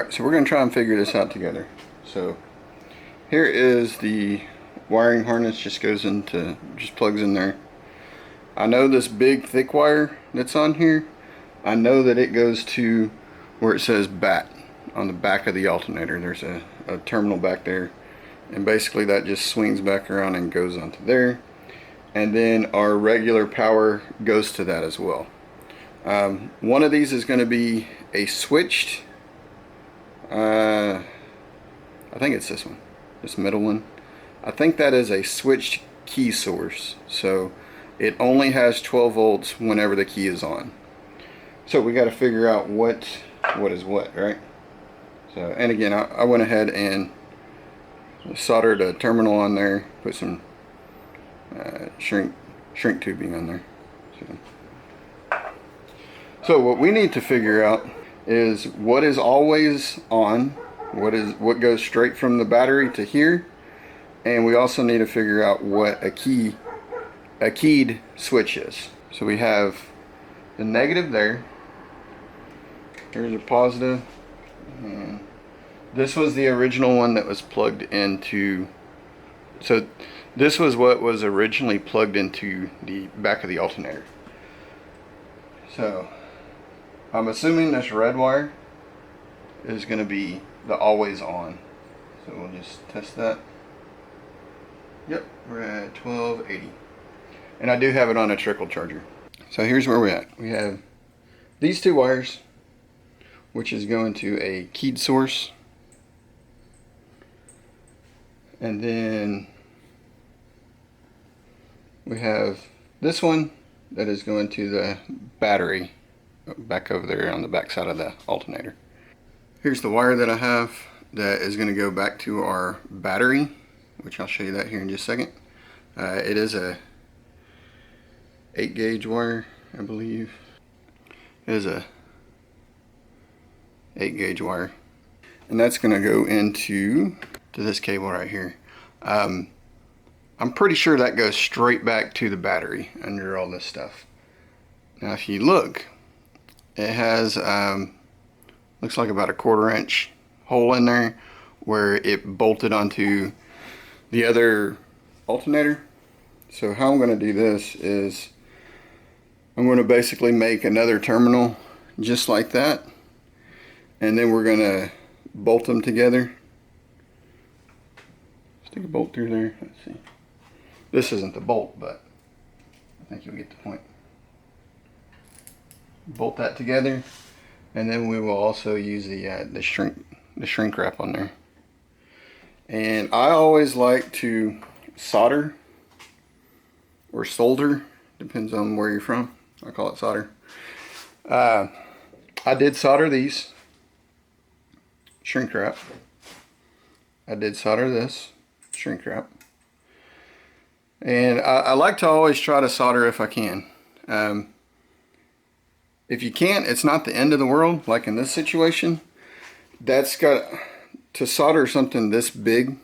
Alright, so we're going to try and figure this out together. So here is the wiring harness, just plugs in there. I know this big thick wire that's on here, I know that it goes to where it says BAT on the back of the alternator. There's a terminal back there, and basically that just swings back around and goes onto there, and then our regular power goes to that as well. One of these is going to be a switched, I think it's this one, this middle one. I think that is a switched key source, so it only has 12 volts whenever the key is on. So we got to figure out what is what, right? So, and again, I went ahead and soldered a terminal on there, put some shrink tubing on there. So what we need to figure out is what is always on, what goes straight from the battery to here, and we also need to figure out what a keyed switch is. So we have the negative there. Here's a positive. And this was the original one that was plugged into. So this was what was originally plugged into the back of the alternator. So I'm assuming this red wire is going to be the always on. So we'll just test that. Yep, we're at 1280. And I do have it on a trickle charger. So here's where we're at. We have these two wires, which is going to a keyed source. And then we have this one that is going to the battery back over there on the back side of the alternator. Here's the wire that I have that is going to go back to our battery, which I'll show you that here in just a second. It is a 8 gauge wire, I believe. It is a 8 gauge wire, and that's going to go into this cable right here. I'm pretty sure that goes straight back to the battery under all this stuff. Now if you look, it has looks like about a 1/4 inch hole in there where it bolted onto the other alternator. So how I'm going to do this is I'm going to basically make another terminal just like that, and then we're going to bolt them together. Stick a bolt through there. Let's see. This isn't the bolt, but I think you'll get the point. Bolt that together, and then we will also use the shrink wrap on there. And I always like to solder or solder, depends on where you're from. I call it solder. I did solder these, shrink wrap. I did solder this, shrink wrap. And I like to always try to solder if I can. If you can't, it's not the end of the world. Like in this situation, that's got to solder something this big,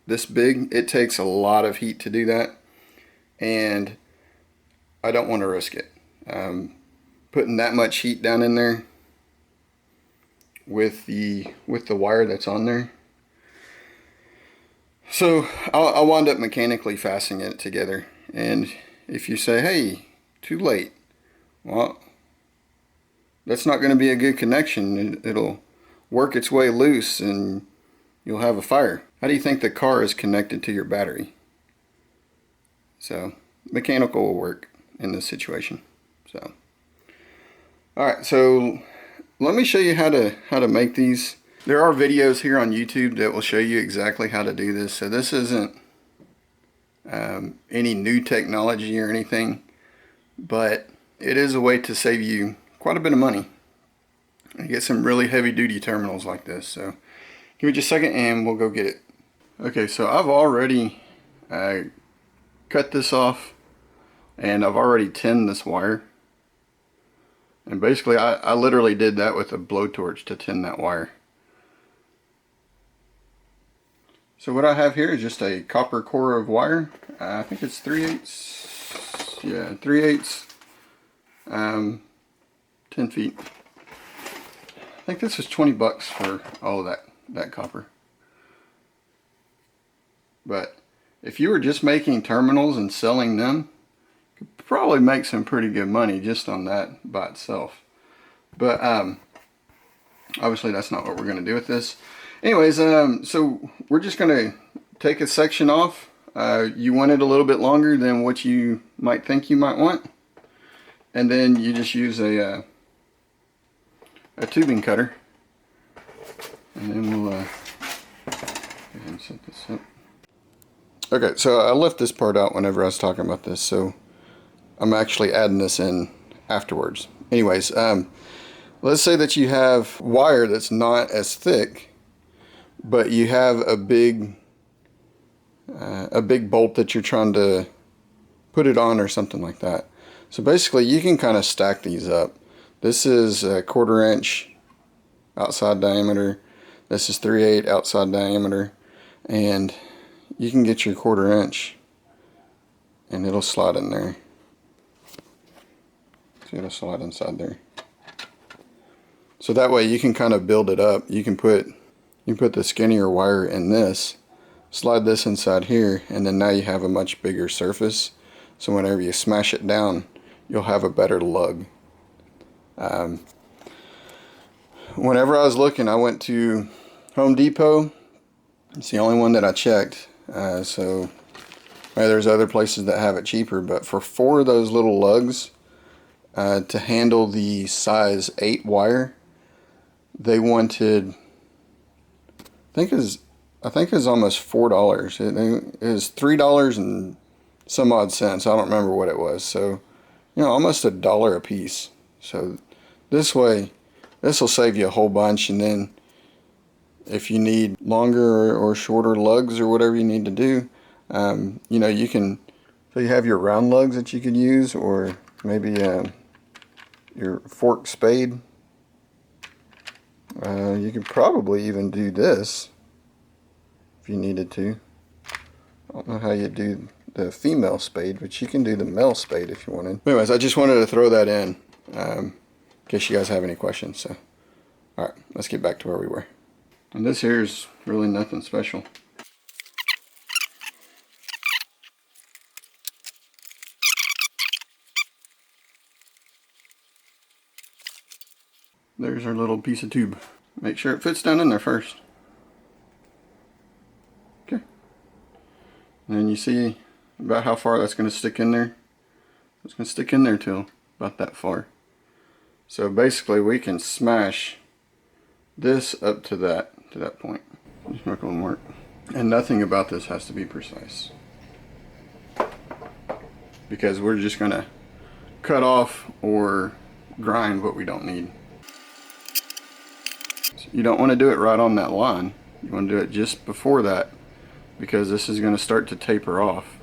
it takes a lot of heat to do that, and I don't want to risk it. Putting that much heat down in there with the wire that's on there. So I'll wind up mechanically fastening it together. And if you say, hey, too late, well, that's not going to be a good connection. It'll work its way loose and you'll have a fire. How do you think the car is connected to your battery? So mechanical will work in this situation. So alright, so let me show you how to make these. There are videos here on YouTube that will show you exactly how to do this. So this isn't any new technology or anything, but it is a way to save you quite a bit of money and get some really heavy duty terminals like this. So give me just a second and we'll go get it. Okay, so I've already cut this off, and I've already tinned this wire. And basically I literally did that with a blowtorch to tin that wire. So what I have here is just a copper core of wire. I think it's 3/8. Yeah, 3/8. 10 feet. I think this was 20 bucks for all of that copper. But if you were just making terminals and selling them, you could probably make some pretty good money just on that by itself. But obviously that's not what we're going to do with this. Anyways, so we're just going to take a section off. You want it a little bit longer than what you might think you might want. And then you just use a tubing cutter. And then we'll go ahead and set this up. Okay, so I left this part out whenever I was talking about this, so I'm actually adding this in afterwards. Anyways, let's say that you have wire that's not as thick, but you have a big bolt that you're trying to put it on or something like that. So basically you can kind of stack these up. This is a 1/4 inch outside diameter. This is 3/8 outside diameter, and you can get your 1/4 inch and it'll slide in there. See, it'll slide inside there. So that way you can kind of build it up. You can put the skinnier wire in this, slide this inside here, and then now you have a much bigger surface. So whenever you smash it down, you'll have a better lug. Whenever I was looking, I went to Home Depot. It's the only one that I checked. So there's other places that have it cheaper, but for 4 of those little lugs to handle the size 8 wire, they wanted, I think it was almost $4. It was $3 and some odd cents. I don't remember what it was. So, you know, almost $1 a piece. So this way, this will save you a whole bunch. And then if you need longer or shorter lugs or whatever you need to do, you know, you can, so you have your round lugs that you could use, or maybe your fork spade. You could probably even do this if you needed to. I don't know how you do the female spade, but you can do the male spade if you wanted. Anyways, I just wanted to throw that in case you guys have any questions. So, alright, let's get back to where we were. And this here is really nothing special. There's our little piece of tube. Make sure it fits down in there first. Okay. And then you see about how far that's going to stick in there. It's going to stick in there till about that far. So basically we can smash this up to that point. Just make a little mark. And nothing about this has to be precise, because we're just going to cut off or grind what we don't need. So you don't want to do it right on that line. You want to do it just before that, because this is going to start to taper off,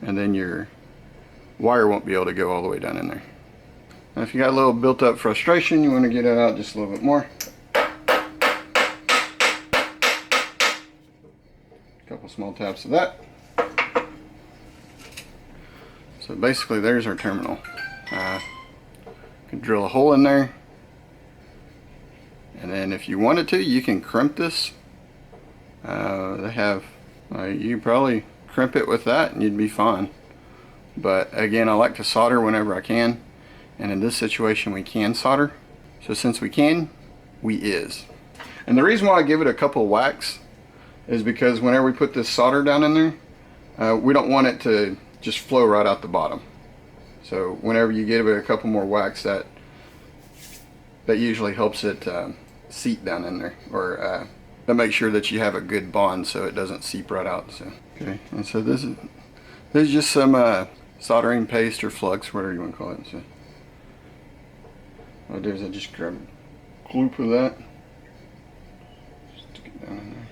and then your wire won't be able to go all the way down in there. Now if you got a little built up frustration, you want to get it out just a little bit more. A couple small taps of that. So basically there's our terminal. You can drill a hole in there, and then if you wanted to, you can crimp this. They have, you probably crimp it with that and you'd be fine. But again, I like to solder whenever I can, and in this situation we can solder. So since we can, we is. And the reason why I give it a couple whacks is because whenever we put this solder down in there, we don't want it to just flow right out the bottom. So whenever you give it a couple more whacks, that usually helps it seep down in there, or that makes sure that you have a good bond so it doesn't seep right out. So okay, and so this is just some soldering paste or flux, whatever you want to call it. So what I do is I just grab a gloop of that, stick it down in there.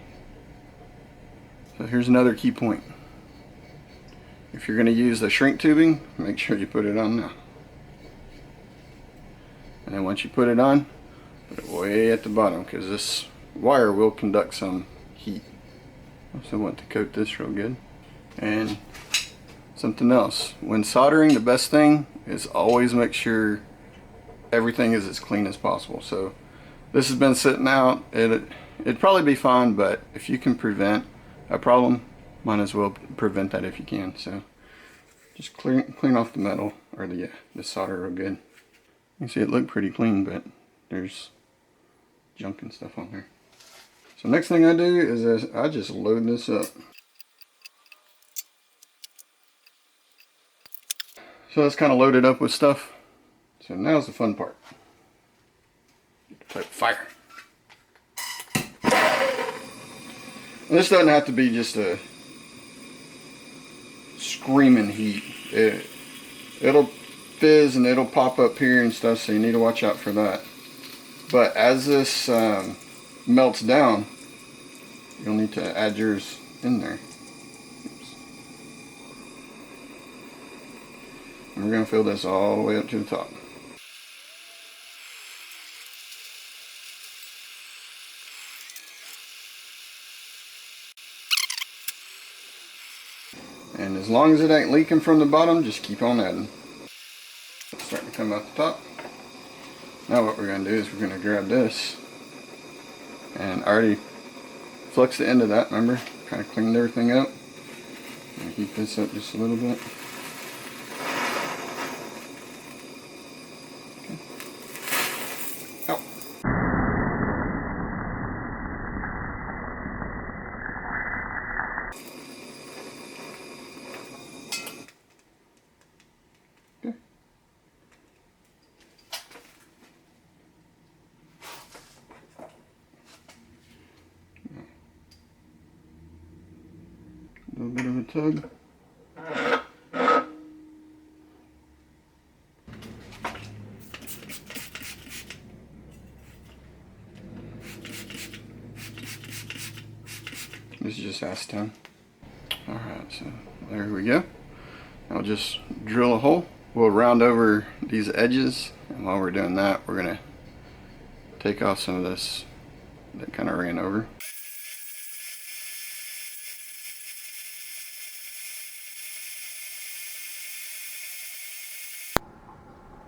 So here's another key point. If you're going to use the shrink tubing, make sure you put it on now. And then once you put it on, put it way at the bottom, because this wire will conduct some heat. Also want to coat this real good. And something else, when soldering, the best thing is always make sure everything is as clean as possible. So this has been sitting out. It'd probably be fine, but if you can prevent a problem, might as well prevent that if you can. So just clean off the metal, or the solder real good. You can see it looked pretty clean, but there's junk and stuff on there. So next thing I do is I just load this up. So it's kind of loaded up with stuff. So now's the fun part. Type fire. And this doesn't have to be just a screaming heat. It'll fizz and it'll pop up here and stuff, so you need to watch out for that. But as this melts down, you'll need to add yours in there. Oops. And we're going to fill this all the way up to the top. And as long as it ain't leaking from the bottom, just keep on adding. It's starting to come out the top. Now what we're going to do is we're going to grab this, and I already fluxed the end of that, remember? Kind of cleaned everything up. I'm going to heat this up just a little bit. Okay. Ow. Okay. A little bit of a tug. This is just acetone. Alright, so there we go. I'll just drill a hole. We'll round over these edges, and while we're doing that, we're going to take off some of this that kind of ran over.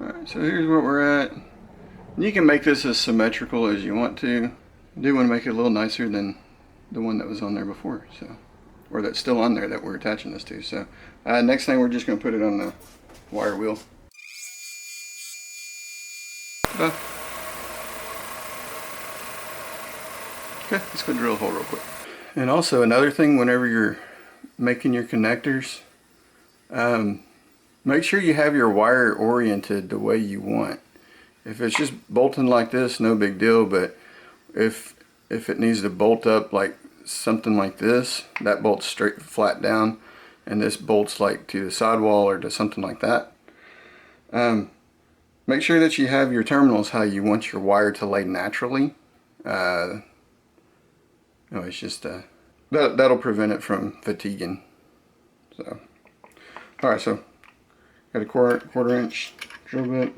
Alright, so here's what we're at. You can make this as symmetrical as you want to. I do want to make it a little nicer than the one that was on there before, so, or that's still on there that we're attaching this to. So next thing, we're just going to put it on the wire wheel. Okay, let's go drill a hole real quick. And also another thing, whenever you're making your connectors, make sure you have your wire oriented the way you want. If it's just bolting like this, no big deal, but if it needs to bolt up like something like this, that bolts straight flat down, and this bolts like to the sidewall or to something like that. Make sure that you have your terminals how you want your wire to lay naturally. It's just that'll prevent it from fatiguing. So, all right, so got a quarter inch drill bit.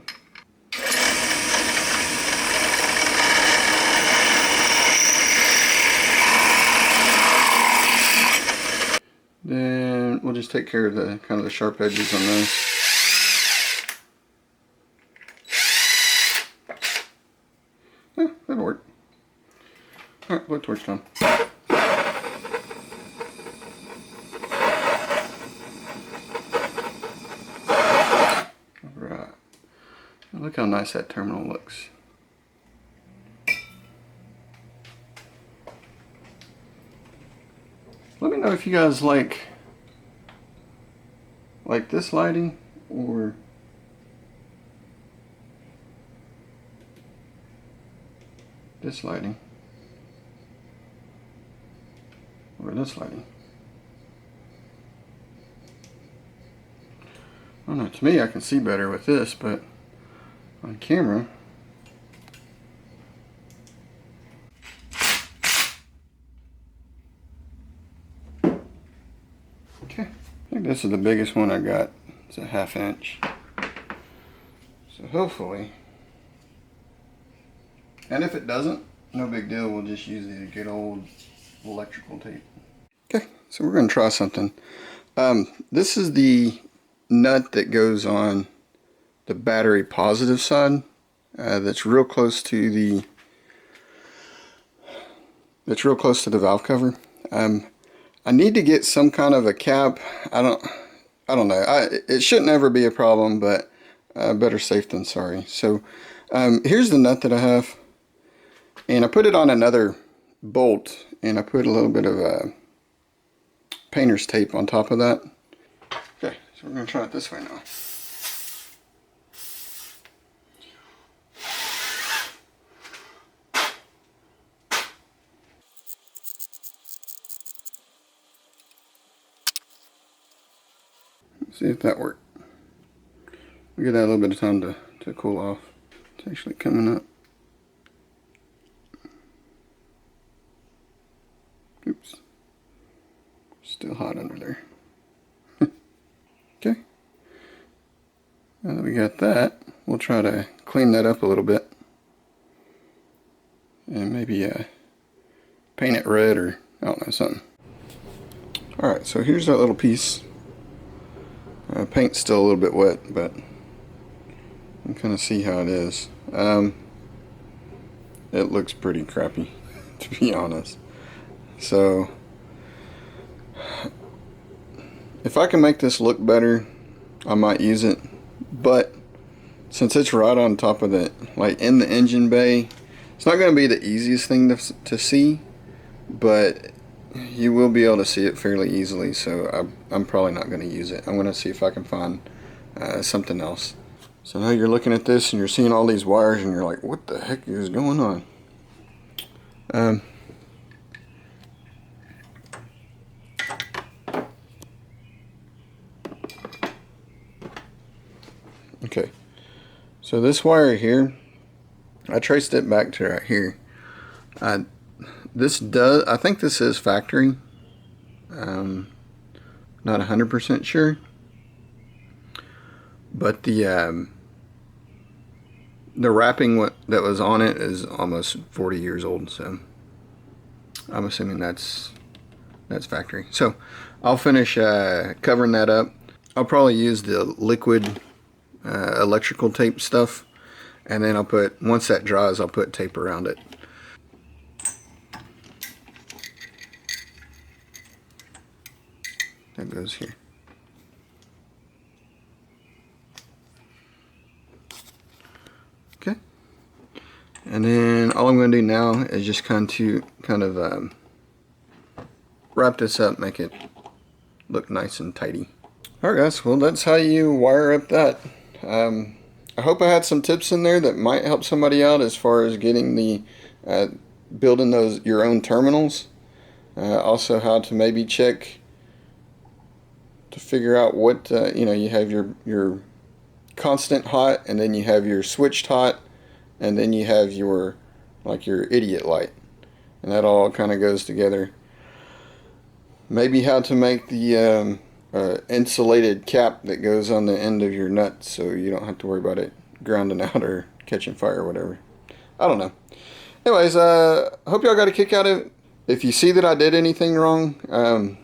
Then we'll just take care of the kind of the sharp edges on those. Yeah, that'll work. Alright, blow torch time. Alright. Look how nice that terminal looks. Let me know if you guys like this lighting or this lighting or this lighting. I don't know, to me I can see better with this, but on camera okay. I think this is the biggest one I got. It's a 1/2 inch. So hopefully, and if it doesn't, no big deal, we'll just use the good old electrical tape. Okay, so we're going to try something. This is the nut that goes on the battery positive side that's real close to the valve cover. I need to get some kind of a cap. I don't know. It shouldn't ever be a problem, but better safe than sorry. So here's the nut that I have, and I put it on another bolt, and I put a little bit of painter's tape on top of that. Okay, so we're going to try it this way now. See if that worked. We give that a little bit of time to cool off. It's actually coming up. Oops. Still hot under there. Okay. Now that we got that, we'll try to clean that up a little bit. And maybe paint it red, or I don't know, something. Alright, so here's that little piece. Paint's still a little bit wet, but you can kind of see how it is. It looks pretty crappy, to be honest. So if I can make this look better, I might use it. But since it's right on top of the, like in the engine bay, it's not going to be the easiest thing to see, but you will be able to see it fairly easily. So I'm probably not going to use it. I'm going to see if I can find something else. So now you're looking at this and you're seeing all these wires and you're like, what the heck is going on? Okay, so this wire here, I traced it back to right here. I think this is factory. Not 100% sure, but the wrapping that was on it is almost 40 years old, so I'm assuming that's factory. So I'll finish covering that up. I'll probably use the liquid electrical tape stuff, and then once that dries, I'll put tape around it. That goes here. Okay, and then all I'm going to do now is just kind of wrap this up, make it look nice and tidy. Alright guys, well that's how you wire up that. I hope I had some tips in there that might help somebody out as far as getting the building your own terminals. Also how to maybe check to figure out what you have your constant hot, and then you have your switched hot, and then you have your idiot light, and that all kind of goes together. Maybe how to make the insulated cap that goes on the end of your nut so you don't have to worry about it grounding out or catching fire or whatever. I don't know. Anyways, hope y'all got a kick out of it. If you see that I did anything wrong,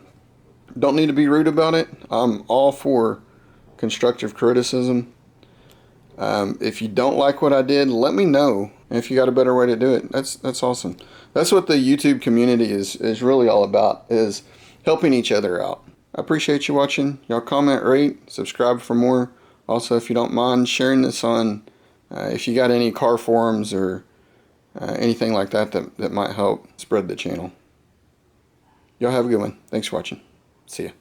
don't need to be rude about it. I'm all for constructive criticism. If you don't like what I did, let me know. And if you got a better way to do it, that's awesome. That's what the YouTube community is really all about, is helping each other out. I appreciate you watching. Y'all comment, rate, subscribe for more. Also, if you don't mind sharing this on, if you got any car forums or anything like that might help spread the channel. Y'all have a good one. Thanks for watching. See ya.